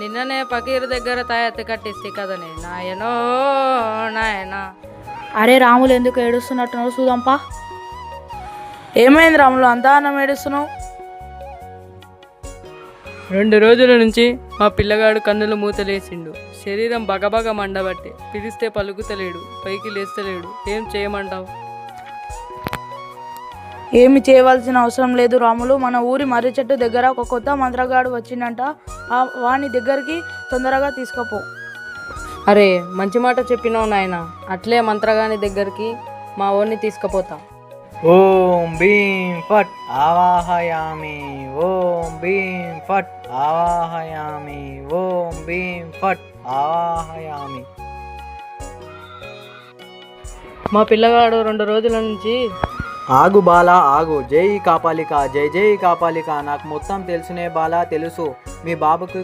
నిన్ననే పకీరు దగ్గర తాయెత్తు కట్టిస్తే కదని నాయనో నాయనా. అరే రాములు ఎందుకు ఏడుస్తున్నట్టున్నావు చూదంపా. ఏమైంది రాములు అంతా అన్నం ఏడుస్తున్నావు? 2 రోజుల నుంచి మా పిల్లగాడు కన్నులు మూతలేసిండు. శరీరం బగబగ మండబట్టే. పిలిస్తే పలుకుతలేడు, పైకి లేస్తలేడు. ఏం చేయమంటావు? ఏమి చేయవలసిన అవసరం లేదు రాములు. మన ఊరి మర్రి చెట్టు దగ్గర ఒక కొత్త మంత్రగాడు వచ్చిందంట. వాని దగ్గరికి తొందరగా తీసుకుపో. అరే మంచి మాట చెప్పినావు నాయన. అట్లే మంత్రగాని దగ్గరికి మా ఊరిని తీసుకుపోతా. ఓం భీం ఫట్ ఆవాహయామి. ఓం భీం ఫట్ ఆవాహయామి. ఓం భీం ఫట్ ఆవాహయామి. మా పిల్లగాడు 2 రోజుల నుంచి ఆగు బాలా ఆగు. జై కాపాలిక, జై జై కాపాలిక. నాకు మొత్తం తెలుసునే బాలా, తెలుసు. మీ బాబుకు